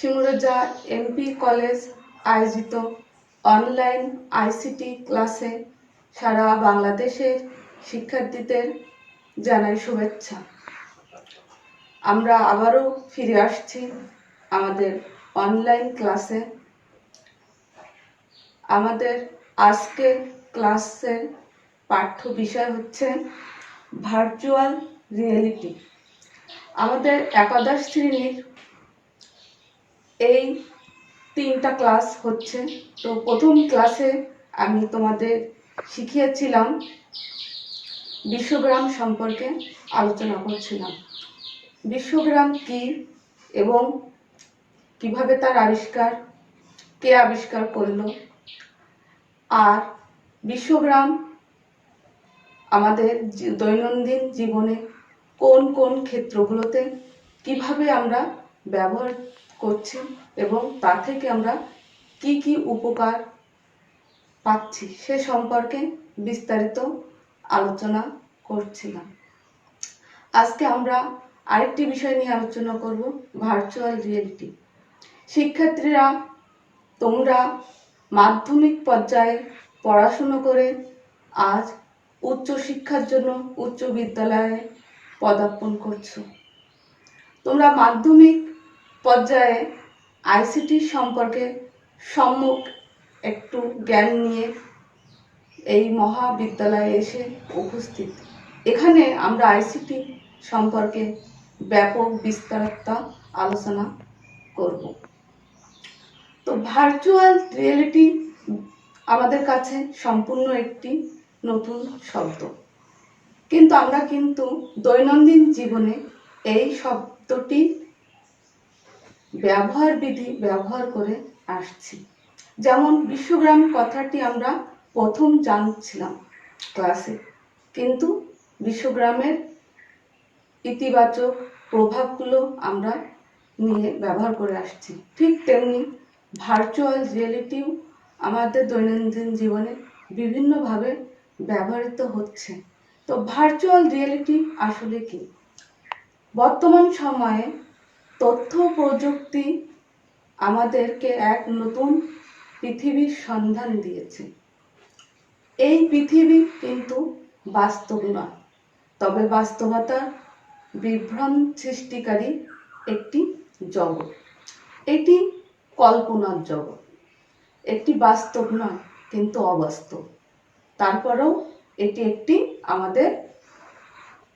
সিমুরজা MP college আয়োজিত online ICT ক্লাসে সারা বাংলাদেশের শিক্ষার্থীদের জানাই শুভেচ্ছা। আমরা আবারও ফিরে আসছি আমাদের অনলাইন ক্লাসে। আমাদের আজকের ক্লাসের পাঠ্য বিষয় হচ্ছে ভার্চুয়াল রিয়েলিটি। আমাদের একাদশ শ্রেণীর এই 3টা ক্লাস হচ্ছে। তো প্রথম ক্লাসে আমি তোমাদের শিখিয়েছিলাম বিশ্বগ্রাম সম্পর্কে আলোচনা করছিলাম। বিশ্বগ্রাম কি এবং কিভাবে তার আবিষ্কার, কে আবিষ্কার করলো, আর বিশ্বগ্রাম আমাদের দৈনন্দিন জীবনে কোন কোন ক্ষেত্রগুলোতে কিভাবে আমরা ব্যবহার করছি এবং তা থেকে আমরা কি কি উপকার পাচ্ছি সে সম্পর্কে বিস্তারিত আলোচনা করছিলাম। আজকে আমরা আরেকটি বিষয় নিয়ে আলোচনা করব, ভার্চুয়াল রিয়েলিটি। শিক্ষার্থীরা, তোমরা মাধ্যমিক পর্যায়ে পড়াশুনো করে আজ উচ্চ শিক্ষার জন্য উচ্চ বিদ্যালয়ে পদার্পণ করছো। তোমরা মাধ্যমিক পর্যায়ে আইসিটি সম্পর্কে সম্যক একটু জ্ঞান নিয়ে এই মহাবিদ্যালয়ে এসে উপস্থিত। এখানে আমরা আইসিটি সম্পর্কে ব্যাপক বিস্তারিত আলোচনা করব। তো ভার্চুয়াল রিয়েলিটি আমাদের কাছে সম্পূর্ণ একটি নতুন শব্দ, কিন্তু আমরা দৈনন্দিন জীবনে এই শব্দটি ব্যবহার করে আসছি। যেমন বিশ্বগ্রাম কথাটি আমরা প্রথম জানছিলাম ক্লাসে, কিন্তু বিশ্বগ্রামের ইতিবাচক প্রভাবগুলো আমরা নিয়ে ব্যবহার করে আসছি। ঠিক তেমনি ভার্চুয়াল রিয়েলিটিও আমাদের দৈনন্দিন জীবনে বিভিন্নভাবে ব্যবহৃত হচ্ছে। তো ভার্চুয়াল রিয়েলিটি আসলে কি? বর্তমান সময়ে তথ্য প্রযুক্তি আমাদেরকে এক নতুন পৃথিবীর সন্ধান দিয়েছে। এই পৃথিবী কিন্তু বাস্তব নয়, তবে বাস্তবতার বিভ্রম সৃষ্টিকারী একটি জগৎ। এটি কল্পনার জগৎ, একটি বাস্তব নয় কিন্তু অবাস্তব। তারপরেও এটি একটি আমাদের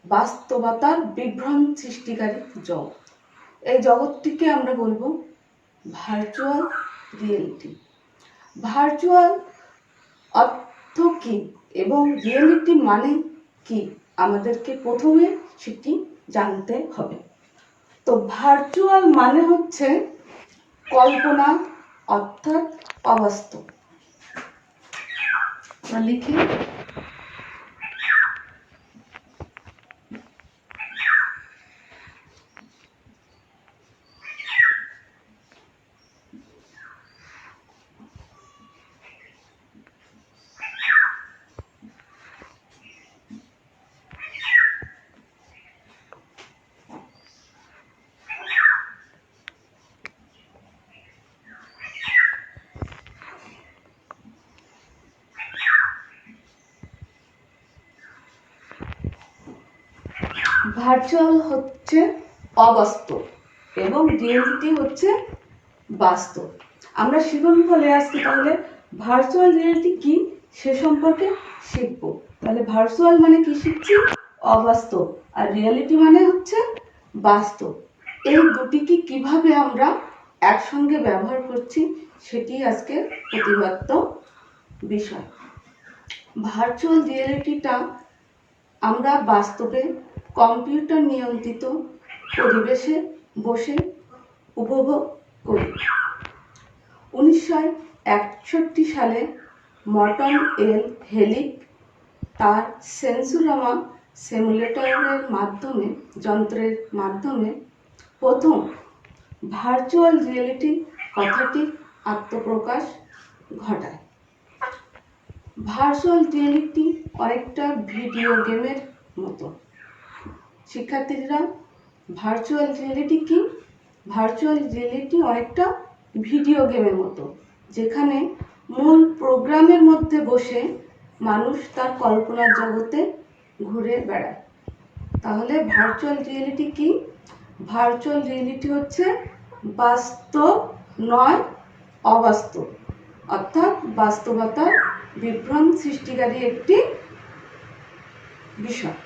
বাস্তবতার বিভ্রম সৃষ্টিকারী জগৎ। এই জগৎটিকে আমরা বলবো ভার্চুয়াল রিয়েলিটি। ভার্চুয়াল অর্থ কি এবং রিয়েলিটি মানে কি আমাদেরকে প্রথমে সেটি জানতে হবে। তো ভার্চুয়াল মানে হচ্ছে কল্পনা, অর্থাৎ অবাস্তব। লিখি ভার্চুয়াল হচ্ছে অবাস্তব এবং রিয়েলিটি হচ্ছে বাস্তব। আমরা শিখন ফলে আজকে তাহলে ভার্চুয়াল রিয়েলিটি কি সে সম্পর্কে শিখব। তাহলে ভার্চুয়াল মানে কি শিখছি? অবাস্তব। আর রিয়েলিটি মানে হচ্ছে বাস্তব। এই দুটিকে কিভাবে আমরা একসঙ্গে ব্যবহার করছি সেটি আজকে প্রতিপাদ্য বিষয়। ভার্চুয়াল রিয়েলিটিটা আমরা বাস্তবে কম্পিউটার নিয়ন্ত্রিত পরিবেশে বসে উপভোগ করি। 1961 সালে মর্টন এল হেলিক তার সেন্সুরামা সিমুলেটরের যন্ত্রের মাধ্যমে প্রথম ভার্চুয়াল রিয়েলিটি কথাটির আত্মপ্রকাশ ঘটায়। ভার্চুয়াল রিয়েলিটি অনেকটা ভিডিও গেমের মতো। শিক্ষার্থীরা, ভার্চুয়াল রিয়েলিটি কি ভার্চুয়াল রিয়েলিটি অনেকটা ভিডিও গেমের মতো, যেখানে মূল প্রোগ্রামের মধ্যে বসে মানুষ তার কল্পনার জগতে ঘুরে বেড়ায়। তাহলে ভার্চুয়াল রিয়েলিটি কি? ভার্চুয়াল রিয়েলিটি হচ্ছে বাস্তব নয় অবাস্তব, অর্থাৎ বাস্তবতার বিভ্রম সৃষ্টিকারী একটি বিষয়।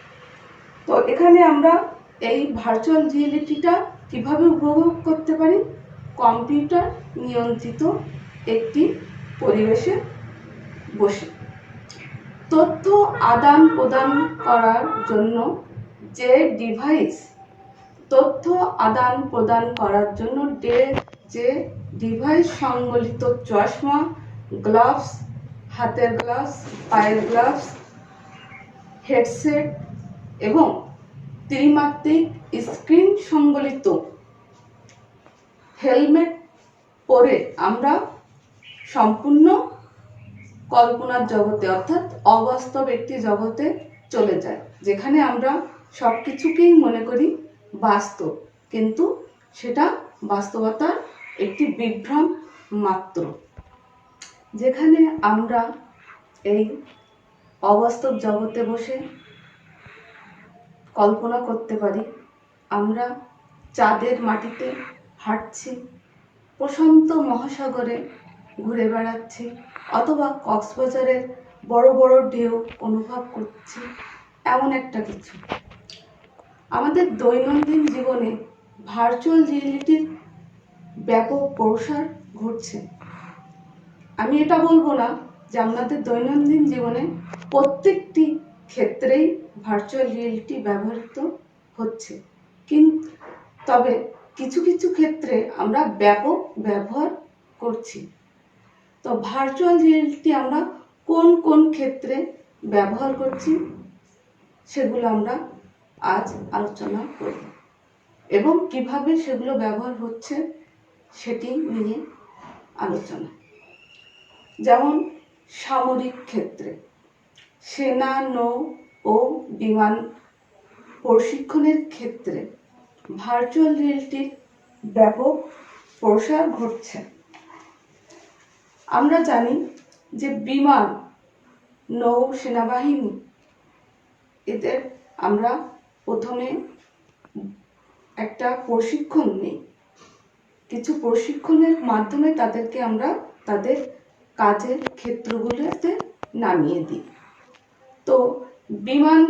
তো এখানে আমরা এই ভার্চুয়াল রিয়েলিটিটা কিভাবে উপভোগ করতে পারি? কম্পিউটার নিয়ন্ত্রিত একটি পরিবেশে বসে তথ্য আদান প্রদান করার জন্য যে ডিভাইস তথ্য আদান প্রদান করার জন্য যে ডিভাইস সংবলিত চশমা, গ্লাভস, হাতের গ্লাভস, পায়ের গ্লাভস, হেডসেট এবং ত্রিমাত্রিক স্ক্রিন সংবলিত হেলমেট পরে আমরা সম্পূর্ণ কল্পনার জগতে, অর্থাৎ অবাস্তব একটি জগতে চলে যায়, যেখানে আমরা সব কিছুকেই মনে করি বাস্তব, কিন্তু সেটা বাস্তবতার একটি বিভ্রম মাত্র। যেখানে আমরা এই অবাস্তব জগতে বসে কল্পনা করতে পারি আমরা চাঁদের মাটিতে হাঁটছি, প্রশান্ত মহাসাগরে ঘুরে বেড়াচ্ছি, অথবা কক্সবাজারের বড় বড় ঢেউ অনুভব করছি, এমন একটা কিছু। আমাদের দৈনন্দিন জীবনে ভার্চুয়াল রিয়েলিটির ব্যাপক প্রসার ঘটছে। আমি এটা বলবো না যে আমাদের দৈনন্দিন জীবনে প্রত্যেকটি ক্ষেত্রেই ভার্চুয়াল রিয়েলিটি ব্যবহৃত হচ্ছে, কিন্তু তবে কিছু কিছু ক্ষেত্রে আমরা ব্যাপক ব্যবহার করছি। তো ভার্চুয়াল রিয়েলিটি আমরা কোন কোন ক্ষেত্রে ব্যবহার করছি সেগুলো আমরা আজ আলোচনা করব, এবং কিভাবে সেগুলো ব্যবহার হচ্ছে সেটি নিয়ে আলোচনা। যেমন সামরিক ক্ষেত্রে সেনা, নৌ ও বিমান প্রশিক্ষণের ক্ষেত্রে ভার্চুয়াল রিয়েলিটির ব্যাপক প্রসার ঘটছে। আমরা জানি যে বিমান, নৌ সেনাবাহিনী, এদের আমরা প্রথমে একটা প্রশিক্ষণ নিই, কিছু প্রশিক্ষণের মাধ্যমে তাদেরকে আমরা তাদের কাজের ক্ষেত্রগুলোতে নামিয়ে দিই। তো বিমান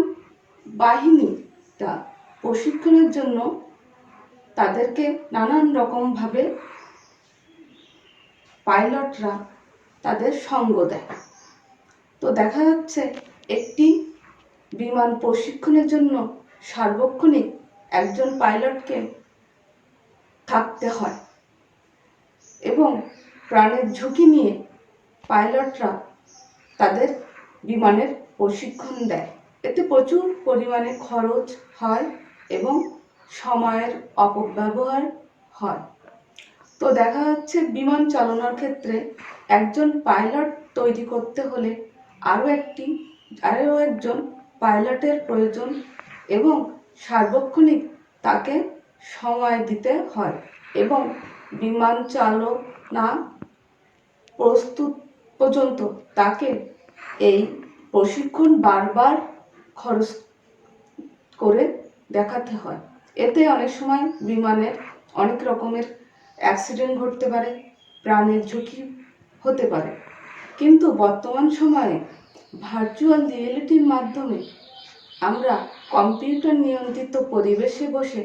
বাহিনীটা প্রশিক্ষণের জন্য তাদেরকে নানান রকমভাবে পাইলটরা তাদের সঙ্গ দেয়। তো দেখা যাচ্ছে একটি বিমান প্রশিক্ষণের জন্য সার্বক্ষণিক একজন পাইলটকে থাকতে হয়, এবং প্রাণের ঝুঁকি নিয়ে পাইলটরা তাদের বিমানের প্রশিক্ষণ দেয়। এতে প্রচুর পরিমাণে খরচ হয় এবং সময়ের অপব্যবহার হয়। তো দেখা যাচ্ছে বিমান চালানোর ক্ষেত্রে একজন পাইলট তৈরি করতে হলে আরও একজন পাইলটের প্রয়োজন, এবং সার্বক্ষণিক তাকে সময় দিতে হয়, এবং বিমান চালনা প্রস্তুত পর্যন্ত তাকে এই প্রশিক্ষণ বারবার খরচ করে দেখাতে হয়। এতে অনেক সময় বিমানের অনেক রকমের অ্যাক্সিডেন্ট ঘটতে পারে, প্রাণের ঝুঁকি হতে পারে। কিন্তু বর্তমান সময়ে ভার্চুয়াল রিয়েলিটির মাধ্যমে আমরা কম্পিউটার নিয়ন্ত্রিত পরিবেশে বসে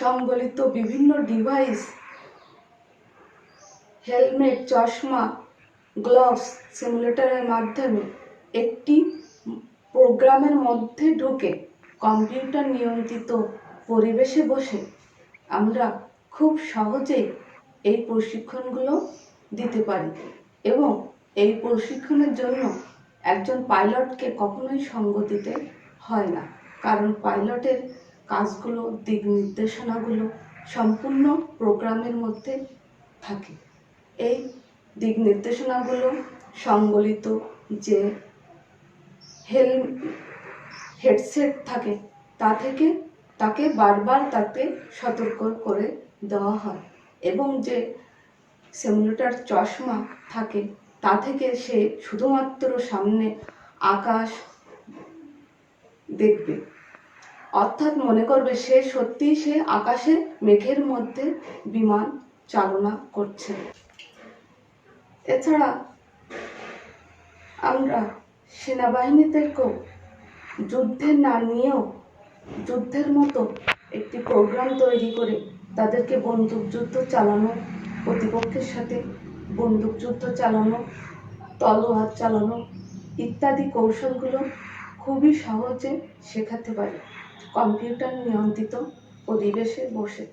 সংবলিত বিভিন্ন ডিভাইস, হেলমেট, চশমা, গ্লাভস, সিমুলেটরের মাধ্যমে একটি প্রোগ্রামের মধ্যে ঢুকে কম্পিউটার নিয়ন্ত্রিত পরিবেশে বসে আমরা খুব সহজেই এই প্রশিক্ষণগুলো দিতে পারি, এবং এই প্রশিক্ষণের জন্য একজন পাইলটকে কখনোই সঙ্গ দিতে হয় না, কারণ পাইলটের কাজগুলো, দিক নির্দেশনাগুলো সম্পূর্ণ প্রোগ্রামের মধ্যে থাকে। এই দিক নির্দেশনাগুলো সংবলিত যে হেডসেট থাকে তা থেকে তাকে বারবার তাকে সতর্ক করে দেওয়া হয় এবং যে সিমুলেটর চশমা থাকে তা থেকে সে শুধুমাত্র সামনে আকাশ দেখবে, অর্থাৎ মনে করবে সে আকাশে মেঘের মধ্যে বিমান চালনা করছে। এছাড়া আমরা সেনাবাহিনীদেরকেও যুদ্ধে না নিয়েও যুদ্ধের মতো একটি প্রোগ্রাম তৈরি করে তাদেরকে বন্দুক যুদ্ধ চালানো, প্রতিপক্ষের সাথে বন্দুক যুদ্ধ চালানো, তলোয়ার চালানো ইত্যাদি কৌশলগুলো খুবই সহজে শেখাতে পারি কম্পিউটার নিয়ন্ত্রিত পরিবেশে বসে।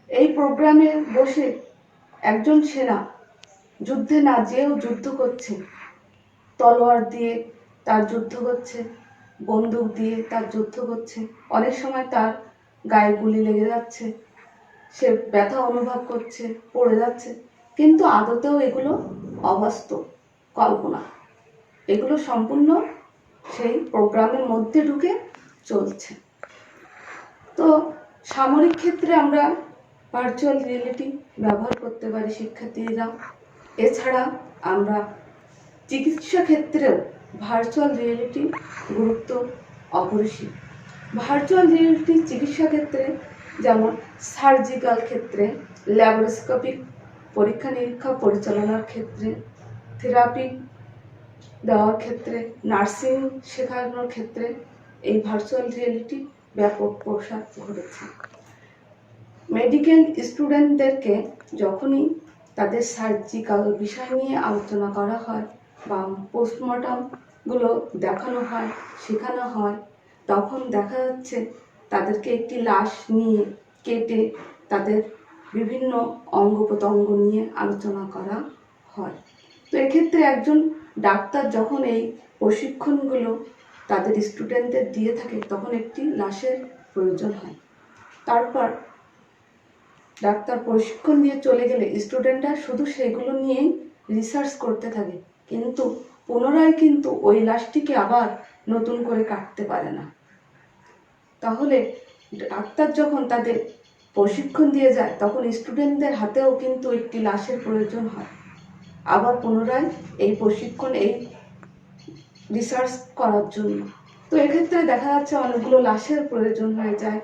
এই প্রোগ্রামে বসে একজন সেনা যুদ্ধে না যেয়েও যুদ্ধ করছে, তলোয়ার দিয়ে তার যুদ্ধ করছে, বন্দুক দিয়ে তার যুদ্ধ করছে, অনেক সময় তার গায়ে গুলি লেগে যাচ্ছে, সে ব্যথা অনুভব করছে, পড়ে যাচ্ছে, কিন্তু আদতেও এগুলো অবাস্তব কল্পনা, এগুলো সম্পূর্ণ সেই প্রোগ্রামের মধ্যে ঢুকে চলছে। তো সামরিক ক্ষেত্রে আমরা ভার্চুয়াল রিয়েলিটি ব্যবহার করতে পারি শিক্ষার্থীরা। এছাড়া আমরা চিকিৎসা ক্ষেত্রেও ভার্চুয়াল রিয়েলিটি গুরুত্ব অপরিসীম। ভার্চুয়াল রিয়েলিটি চিকিৎসা ক্ষেত্রে যেমন সার্জিক্যাল ক্ষেত্রে, ল্যাপারোস্কোপিক পরীক্ষা নিরীক্ষা পরিচালনার ক্ষেত্রে, থেরাপি দেওয়ার ক্ষেত্রে, নার্সিং শেখানোর ক্ষেত্রে এই ভার্চুয়াল রিয়েলিটি ব্যাপক প্রসার ঘটেছে। মেডিকেল স্টুডেন্টদেরকে যখনই তাদের সার্জিক্যাল বিষয় নিয়ে আলোচনা করা হয় বা পোস্টমর্টমগুলো দেখানো হয়, শেখানো হয়, তখন দেখা যাচ্ছে তাদেরকে একটি লাশ নিয়ে কেটে তাদের বিভিন্ন অঙ্গ প্রত্যঙ্গ নিয়ে আলোচনা করা হয়। তো এক্ষেত্রে একজন ডাক্তার যখন এই প্রশিক্ষণগুলো তাদের স্টুডেন্টদের দিয়ে থাকে তখন একটি লাশের প্রয়োজন হয়। তারপর ডাক্তার প্রশিক্ষণ দিয়ে চলে গেলে স্টুডেন্টরা শুধু সেগুলো নিয়েই রিসার্চ করতে থাকে, কিন্তু পুনরায় কিন্তু ওই লাশটিকে আবার নতুন করে কাটতে পারে না। তাহলে ডাক্তার যখন তাদের প্রশিক্ষণ দিয়ে যায় তখন স্টুডেন্টদের হাতেও কিন্তু একটি লাশের প্রয়োজন হয়, আবার পুনরায় এই প্রশিক্ষণ এই রিসার্চ করার জন্য। তো এক্ষেত্রে দেখা যাচ্ছে অনেকগুলো লাশের প্রয়োজন হয়ে যায়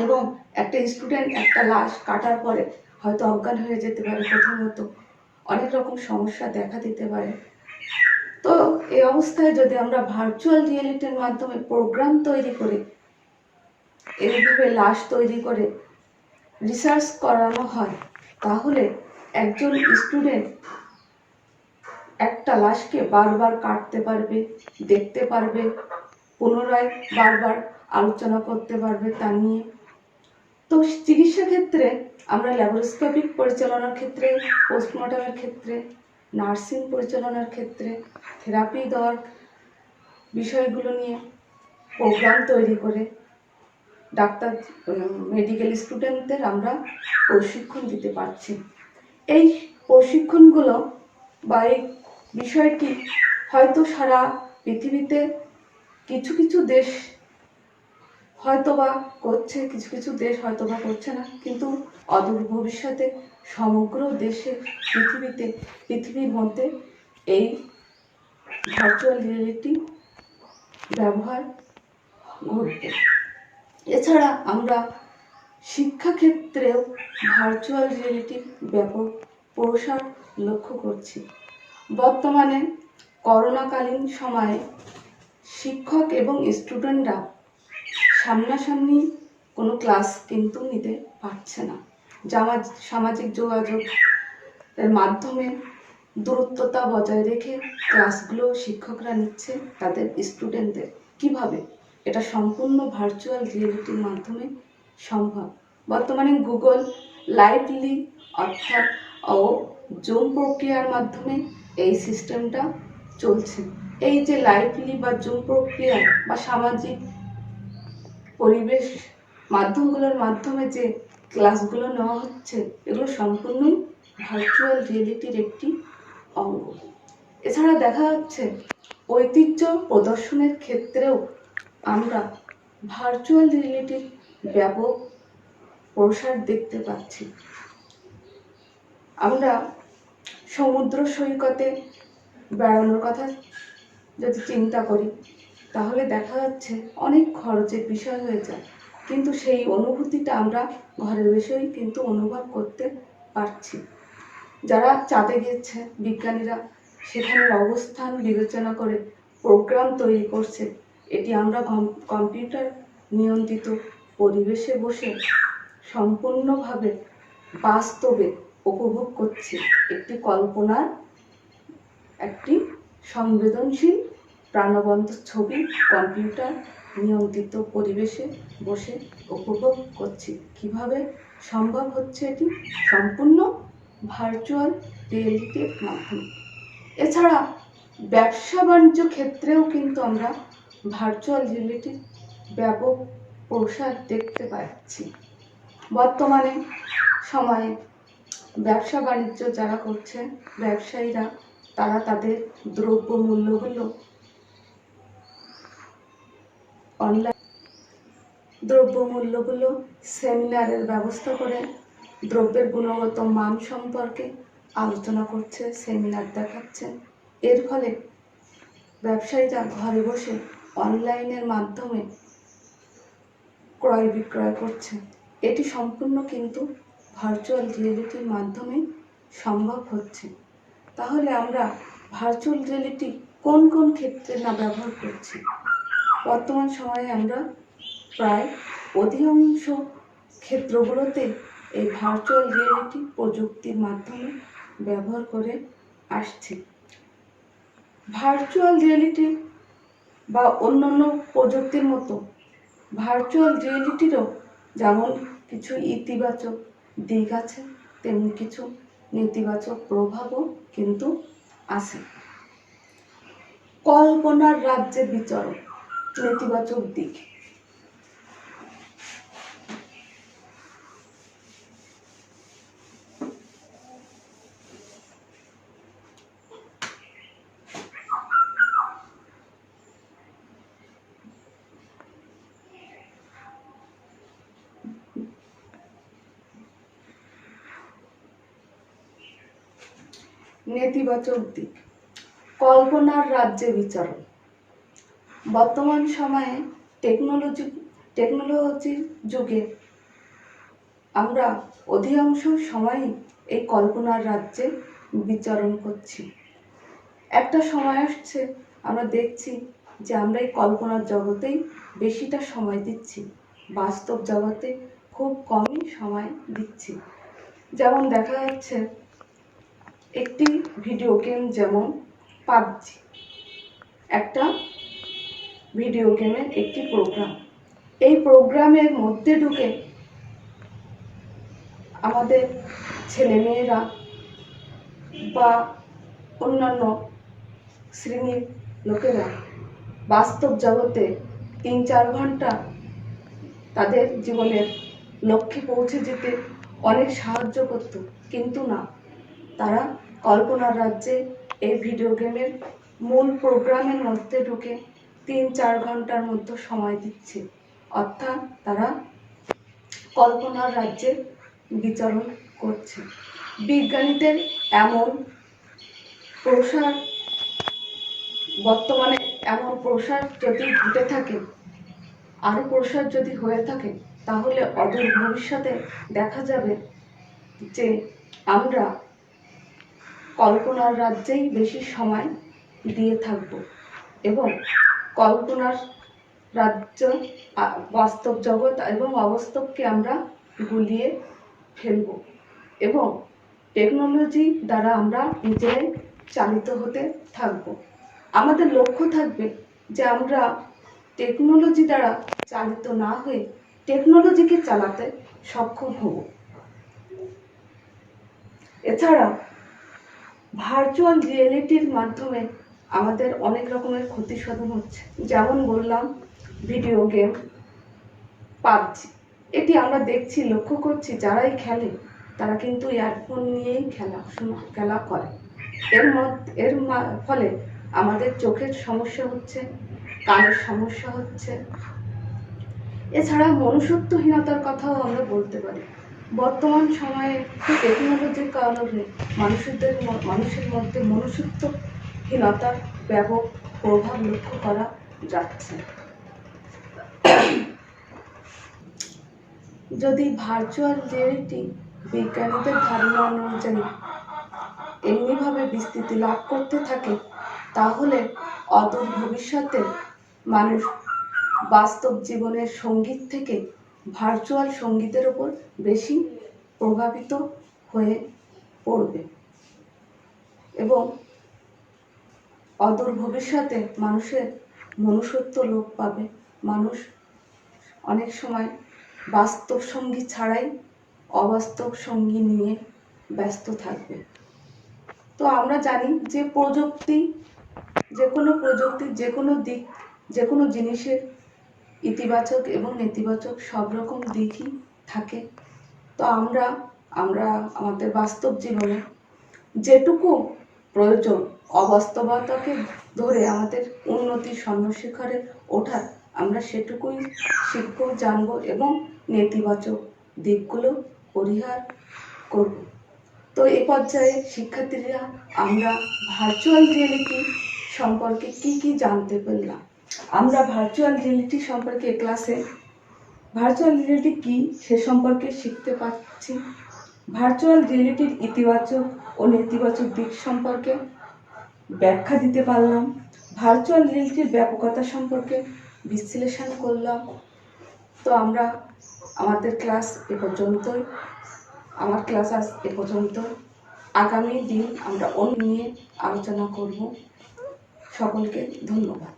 এবং একটা স্টুডেন্ট একটা লাশ কাটার পরে হয়তো অজ্ঞান হয়ে যেতে পারে, প্রথমত অনেক রকম সমস্যা দেখা দিতে পারে। তো এই অবস্থায় যদি আমরা ভার্চুয়াল রিয়েলিটির মাধ্যমে প্রোগ্রাম তৈরি করে এইভাবে লাশ তৈরি করে রিসার্চ করানো হয়, তাহলে একজন স্টুডেন্ট একটা লাশকে বারবার কাটতে পারবে, দেখতে পারবে, পুনরায় বারবার আলোচনা করতে পারবে তা নিয়ে। তো চিকিৎসা ক্ষেত্রে আমরা ল্যাপারোস্কোপিক পরিচালনার ক্ষেত্রে, পোস্টমর্টমের ক্ষেত্রে, নার্সিং পরিচালনার ক্ষেত্রে, থেরাপি দেওয়ার বিষয়গুলো নিয়ে প্রোগ্রাম তৈরি করে ডাক্তার মেডিকেল স্টুডেন্টদের আমরা প্রশিক্ষণ দিতে পারছি। এই প্রশিক্ষণগুলো বা এই বিষয়টি হয়তো সারা পৃথিবীতে কিছু কিছু দেশ হয়তোবা করছে, কিছু কিছু দেশ হয়তোবা করছে না, কিন্তু অদূর ভবিষ্যতে সমগ্র দেশে পৃথিবীর মধ্যে এই ভার্চুয়াল রিয়েলিটি ব্যবহার ঘটবে। এছাড়া আমরা শিক্ষাক্ষেত্রেও ভার্চুয়াল রিয়েলিটির ব্যাপক প্রসার লক্ষ্য করছি। বর্তমানে করোনাকালীন সময়ে শিক্ষক এবং স্টুডেন্টরা সামনাসামনি কোনো ক্লাস কিন্তু নিতে পারছে না। সামাজিক যোগাযোগ এর মাধ্যমে দূরত্বতা বজায় রেখে ক্লাসগুলো শিক্ষকরা নিচ্ছে তাদের স্টুডেন্টদের। কিভাবে? এটা সম্পূর্ণ ভার্চুয়াল রিয়েলিটির মাধ্যমে সম্ভব। বর্তমানে গুগল লাইভলি অর্থাৎ জুম প্রক্রিয়ার মাধ্যমে এই সিস্টেমটা চলছে। এই যে লাইভলি বা জুম প্রক্রিয়া বা সামাজিক পরিবেশ মাধ্যমগুলোর মাধ্যমে যে ক্লাসগুলো নেওয়া হচ্ছে, এগুলো সম্পূর্ণই ভার্চুয়াল রিয়েলিটির একটি অঙ্গ। এছাড়া দেখা যাচ্ছে ঐতিহ্য প্রদর্শনের ক্ষেত্রেও আমরা ভার্চুয়াল রিয়েলিটির ব্যাপক প্রসার দেখতে পাচ্ছি। আমরা সমুদ্র সৈকতে বেড়ানোর কথা যদি চিন্তা করি তাহলে দেখা যাচ্ছে অনেক খরচের বিষয় হয়ে যায়, কিন্তু সেই অনুভূতিটা আমরা ঘরে বসেই কিন্তু অনুভব করতে পারছি। যারা চাঁদে গিয়েছে বিজ্ঞানীরা সেখানের অবস্থান বিবেচনা করে প্রোগ্রাম তৈরি করছে, এটি আমরা কম্পিউটার নিয়ন্ত্রিত পরিবেশে বসে সম্পূর্ণভাবে বাস্তবে উপভোগ করছি। একটি কল্পনার একটি সংবেদনশীল প্রাণবন্ত ছবি কম্পিউটার নিয়ন্ত্রিত পরিবেশে বসে উপভোগ করছি। কিভাবে সম্ভব হচ্ছে এটি? সম্পূর্ণ ভার্চুয়াল রিয়েলিটির মাধ্যমে। এছাড়া ব্যবসা বাণিজ্য ক্ষেত্রেও কিন্তু আমরা ভার্চুয়াল রিয়েলিটির ব্যাপক প্রসার দেখতে পাচ্ছি। বর্তমানে সময়ে ব্যবসা বাণিজ্য যারা করছেন ব্যবসায়ীরা, তারা তাদের দ্রব্য মূল্যগুলো অনলাইন সেমিনারের ব্যবস্থা করে দ্রব্যের গুণগত মান সম্পর্কে আলোচনা করছে, সেমিনার দেখাচ্ছেন। এর ফলে ব্যবসায়ীরা ঘরে বসে অনলাইনের মাধ্যমে ক্রয় বিক্রয় করছে। এটি সম্পূর্ণ কিন্তু ভার্চুয়াল রিয়েলিটির মাধ্যমে সম্ভব হচ্ছে। তাহলে আমরা ভার্চুয়াল রিয়েলিটি কোন কোন ক্ষেত্রে না ব্যবহার করছি? বর্তমান সময়ে আমরা প্রায় অধিকাংশ ক্ষেত্রগুলোতে এই ভার্চুয়াল রিয়েলিটি প্রযুক্তির মাধ্যমে ব্যবহার করে আসছি। ভার্চুয়াল রিয়েলিটি বা অন্যান্য প্রযুক্তির মতো ভার্চুয়াল রিয়েলিটিরও যেমন কিছু ইতিবাচক দিক আছে, তেমনি কিছু নেতিবাচক প্রভাবও কিন্তু আছে। কল্পনার রাজ্যে বিচরণ, নেতিবাচক দিক। নেতিবাচক দিক, কল্পনার রাজ্যে বিচরণ। বর্তমান সময়ে টেকনোলজির যুগে আমরা অধিকাংশ সময়ই এই কল্পনার রাজ্যে বিচরণ করছি। একটা সময় আসছে আমরা দেখছি যে আমরা এই কল্পনার জগতেই বেশিটা সময় দিচ্ছি, বাস্তব জগতে খুব কমই সময় দিচ্ছি। যেমন দেখা যাচ্ছে একটি ভিডিও গেম যেমন পাবজি, একটা ভিডিও গেমের একটি প্রোগ্রাম। এই প্রোগ্রামের মধ্যে ঢুকে আমাদের ছেলেমেয়েরা বা অন্যান্য শ্রেণীর লোকেরা বাস্তব জগতে 3-4 ঘন্টা তাদের জীবনের লক্ষ্যে পৌঁছে যেতে অনেক সাহায্য করত, কিন্তু না, তারা কল্পনার রাজ্যে এই ভিডিও গেমের মূল প্রোগ্রামের মধ্যে ঢুকে 3-4 ঘন্টার মধ্যে সময় দিচ্ছে। অর্থাৎ তারা কল্পনার রাজ্যে বিচরণ করছে। বিজ্ঞানীদের এমন প্রসার, বর্তমানে এমন প্রসার যদি ঘটে থাকে, আরো প্রসার যদি হয়ে থাকে, তাহলে অদূর ভবিষ্যতে দেখা যাবে যে আমরা কল্পনার রাজ্যেই বেশি সময় দিয়ে থাকব এবং কল্পনার রাজ্য বাস্তব জগৎ এবং অবাস্তবকে আমরা গুলিয়ে ফেলব এবং টেকনোলজি দ্বারা আমরা নিজেরাই চালিত হতে থাকব। আমাদের লক্ষ্য থাকবে যে আমরা টেকনোলজি দ্বারা চালিত না হয়ে টেকনোলজিকে চালাতে সক্ষম হব। এছাড়া ভার্চুয়াল রিয়েলিটির মাধ্যমে আমাদের অনেক রকমের ক্ষতি সাধন হচ্ছে। যেমন বললাম ভিডিও গেম পাবজি, এটি আমরা দেখছি, লক্ষ্য করছি যারাই খেলে তারা কিন্তু ইয়ারফোন নিয়েই খেলা করে। এর ফলে আমাদের চোখের সমস্যা হচ্ছে, কানের সমস্যা হচ্ছে, এছাড়া মনুষ্যত্বহীনতার কথাও আমরা বলতে পারি। বর্তমান সময়ে টেকনোলজির কারণে মানুষের মধ্যে মনুষ্যত্বহীনতার ব্যাপক প্রভাব লক্ষ্য করা যাচ্ছে। যদি ভার্চুয়াল রিয়েলিটি বিজ্ঞানীদের ধারণা অনুযায়ী এমনিভাবে বিস্তৃতি লাভ করতে থাকে, তাহলে অদূর ভবিষ্যতে মানুষ বাস্তব জীবনের সঙ্গীত থেকে ভার্চুয়াল সঙ্গীতের উপর বেশি প্রভাবিত হয়ে পড়বে এবং অদূর ভবিষ্যতে মানুষের মনুষ্যত্ব লোপ পাবে। মানুষ অনেক সময় বাস্তব সঙ্গী ছাড়াই অবাস্তব সঙ্গী নিয়ে ব্যস্ত থাকবে। তো আমরা জানি যে যে কোনো দিক, যে কোনো জিনিসের ইতিবাচক এবং নেতিবাচক সব রকম দিকই থাকে। তো আমরা আমাদের বাস্তব জীবনে যেটুকু প্রয়োজন, অবাস্তবতাকে ধরে আমাদের উন্নতির স্বর্ণশিখরে ওঠার, আমরা সেটুকুই শিখব, জানব এবং নেতিবাচক দিকগুলো পরিহার করব। তো এই পর্যায়ে শিক্ষার্থীরা আমরা ভার্চুয়াল রিয়েলিটি সম্পর্কে কি জানতে পারলাম। আমরা ভার্চুয়াল রিয়েলিটি সম্পর্কে ক্লাসে ভার্চুয়াল রিয়েলিটি কি সে সম্পর্কে শিখতে পাচ্ছি। ভার্চুয়াল রিয়েলিটির ইতিবাচক ও নেতিবাচক দিক সম্পর্কে ব্যাখ্যা দিতে পারলাম। ভার্চুয়াল রিয়েলিটির ব্যাপকতা সম্পর্কে বিশ্লেষণ করলাম। তো আমাদের ক্লাস এ পর্যন্তই। আমার ক্লাস আজ এ পর্যন্ত। আগামী দিন আমরা অন্য নিয়ে আলোচনা করব। সকলকে ধন্যবাদ।